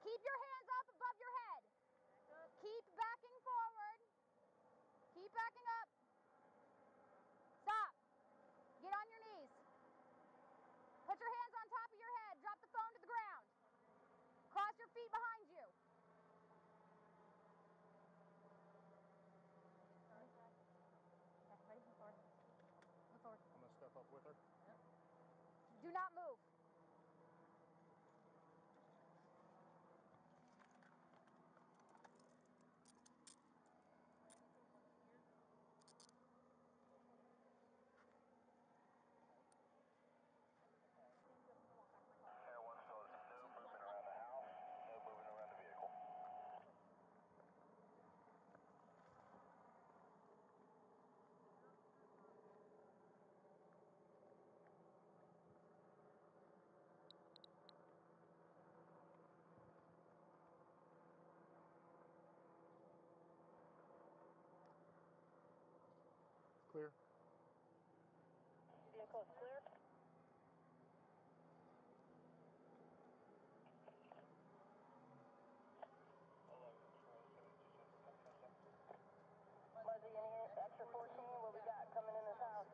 Keep your hands up above your head. Keep backing forward. Keep backing up. Stop. Get on your knees. Put your hands on top of your head. Drop the phone to the ground. Cross your feet behind you. Okay, ready? Move forward. Move forward. I'm going to step up with her. Yep. Do not move. Clear. Vehicle is clear. Muzzy, any extra 14? What we got coming in this house?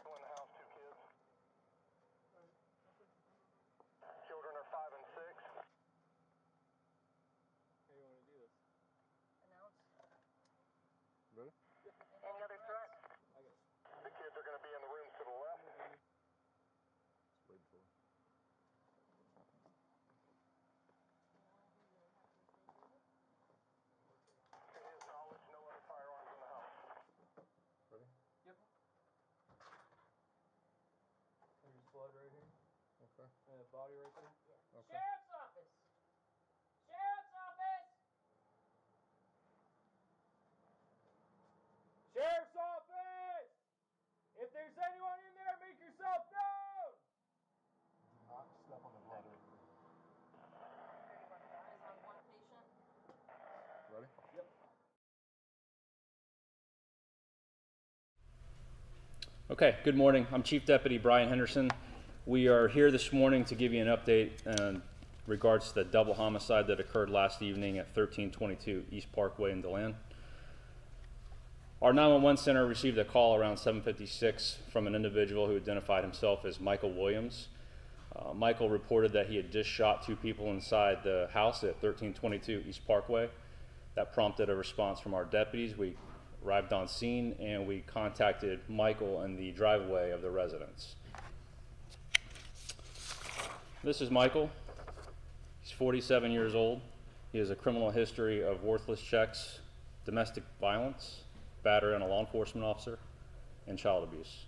Go in the house, 2 kids. Children are 5 and 6. How do you want to do this? Announce. Ready? Any other threats? I guess. The kids are going to be in the rooms to the left. Just wait for it. To his knowledge, no other firearms in the house. Ready? Yep. There's blood right here. Okay. And a body right there. Yeah. Okay. Sheriff's office! Sheriff's office! Sheriff's office! If there's anyone in there, make yourself known! Do not step on the blood. Eyes on one patient. Ready? Yep. Okay, good morning. I'm Chief Deputy Brian Henderson. We are here this morning to give you an update in regards to the double homicide that occurred last evening at 1322 East Parkway in DeLand. Our 911 center received a call around 7:56 from an individual who identified himself as Michael Williams. Michael reported that he had just shot 2 people inside the house at 1322 East Parkway. That prompted a response from our deputies. We arrived on scene and we contacted Michael in the driveway of the residence. This is Michael. He's 47 years old. He has a criminal history of worthless checks, domestic violence, battery on a law enforcement officer, and child abuse.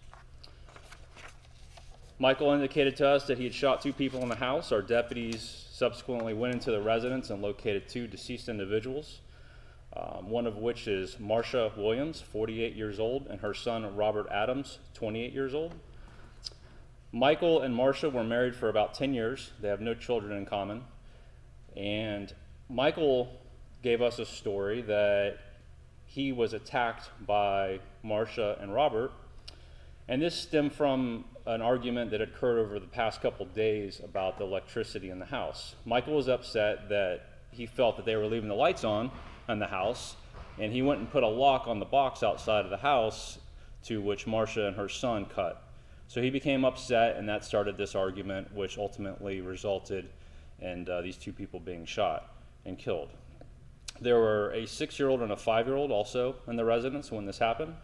Michael indicated to us that he had shot 2 people in the house. Our deputies subsequently went into the residence and located 2 deceased individuals, one of which is Marsha Williams, 48 years old, and her son Robert Adams, 28 years old. Michael and Marsha were married for about 10 years. They have no children in common. And Michael gave us a story that he was attacked by Marsha and Robert. And this stemmed from an argument that occurred over the past couple days about the electricity in the house. Michael was upset that he felt that they were leaving the lights on in the house, and he went and put a lock on the box outside of the house, to which Marsha and her son cut. So he became upset, and that started this argument, which ultimately resulted in these 2 people being shot and killed. There were a 6-year-old and a 5-year-old also in the residence when this happened.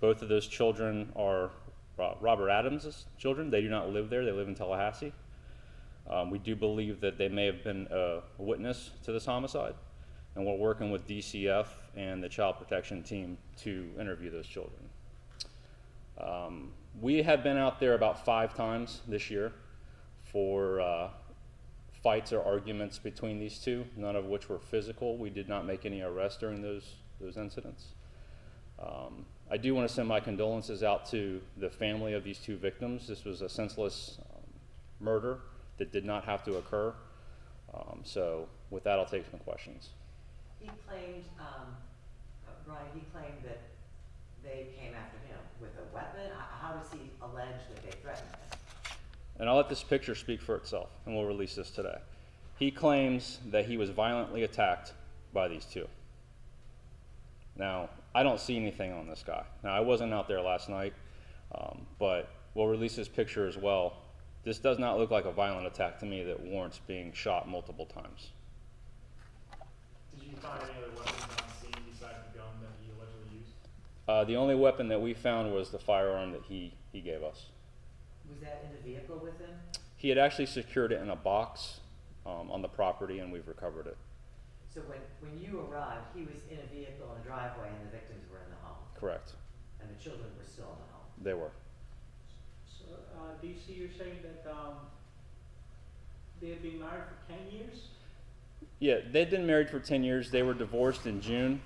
Both of those children are Robert Adams' children. They do not live there. They live in Tallahassee. We do believe that they may have been a witness to this homicide, and we're working with DCF and the Child Protection Team to interview those children. We have been out there about 5 times this year for fights or arguments between these 2, none of which were physical. We did not make any arrests during those incidents. I do want to send my condolences out to the family of these 2 victims. This was a senseless murder that did not have to occur. So with that, I'll take some questions. He claimed, Brian, he claimed that they came after him with a weapon. How does he allege that they threatened him? And I'll let this picture speak for itself, and we'll release this today. He claims that he was violently attacked by these two. Now, I don't see anything on this guy. Now, I wasn't out there last night, but we'll release this picture as well. This does not look like a violent attack to me that warrants being shot multiple times. Did you find any other weapons on scene besides the gun that he allegedly used? The only weapon that we found was the firearm that he gave us. Was that in the vehicle with him? He had actually secured it in a box on the property, and we've recovered it. So when you arrived, he was in a vehicle in a driveway and the victims were in the home? Correct. And the children were still in the home? They were. So, DC, you're saying that they had been married for 10 years? Yeah, they'd been married for 10 years. They were divorced in June,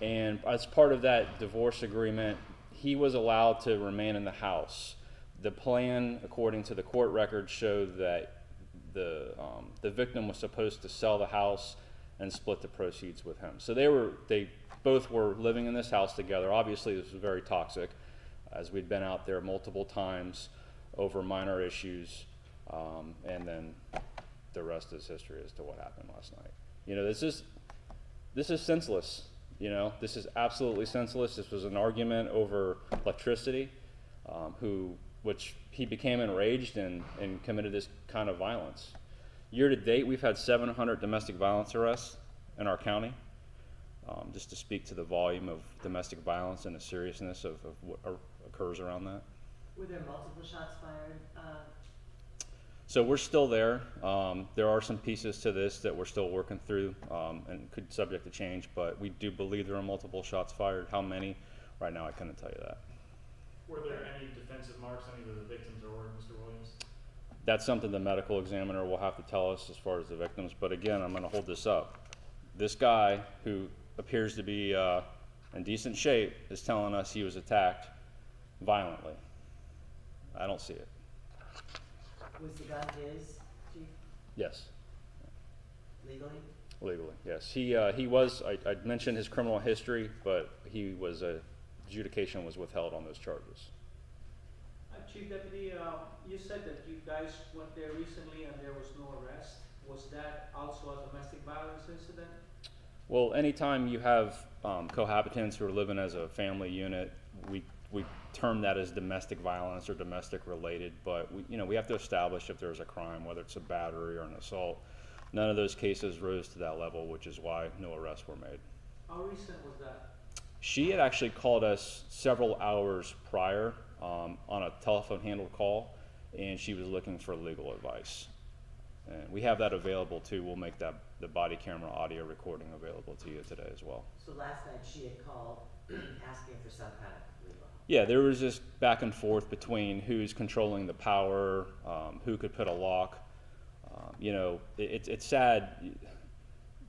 and as part of that divorce agreement, he was allowed to remain in the house. The plan, according to the court records, showed that the victim was supposed to sell the house and split the proceeds with him. So they both were living in this house together. Obviously, this was very toxic, as we'd been out there multiple times over minor issues, and then the rest is history as to what happened last night. You know, this is senseless. You know, this is absolutely senseless. This was an argument over electricity, which he became enraged and committed this kind of violence. Year to date, we've had 700 domestic violence arrests in our county, just to speak to the volume of domestic violence and the seriousness of what occurs around that. Were there multiple shots fired? So we're still there. There are some pieces to this that we're still working through and could subject to change, but we do believe there are multiple shots fired. How many? Right now I couldn't tell you that. Were there any defensive marks on either the victims or Mr. Williams? That's something the medical examiner will have to tell us as far as the victims, but again, I'm going to hold this up. This guy, who appears to be in decent shape, is telling us he was attacked violently. I don't see it. Was the gun his, Chief? Yes. Legally? Legally, yes. He was, I mentioned his criminal history, but adjudication was withheld on those charges. Chief Deputy, you said that you guys went there recently and there was no arrest. Was that also a domestic violence incident? Well, anytime you have cohabitants who are living as a family unit, we term that as domestic violence or domestic related, but we have to establish if there's a crime, whether it's a battery or an assault. None of those cases rose to that level, which is why no arrests were made. How recent was that? She had actually called us several hours prior on a telephone handled call, and she was looking for legal advice. And we have that available too. We'll make the body camera audio recording available to you today as well. So last night she had called asking for some kind of legal help. Yeah, there was this back and forth between who's controlling the power, who could put a lock. It's sad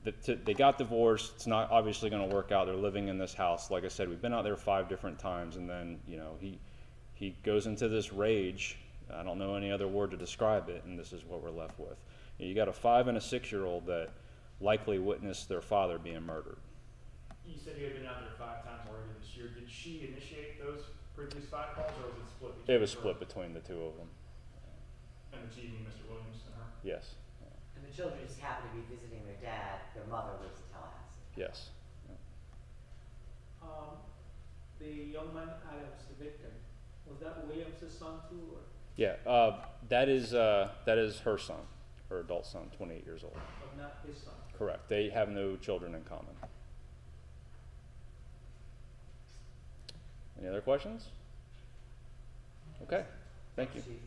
that they got divorced. It's not obviously going to work out. They're living in this house. Like I said, we've been out there 5 different times, and then he goes into this rage. I don't know any other word to describe it, and this is what we're left with. You got a 5- and a 6-year-old that likely witnessed their father being murdered. You said you had been out there 5 times already this year. Did she initiate those previous 5 calls, or was it split between It was split between the two of them. And the chief, Mr. Williams, and her? Yes. And the children just happened to be visiting their dad. Their mother lives in Tallahassee. Yes. The young man, Adams, the victim, was that Williams' son too? Or? Yeah, that is her son, her adult son, 28 years old. But not his son? Correct. They have no children in common. Any other questions? Okay, thank you. Chief.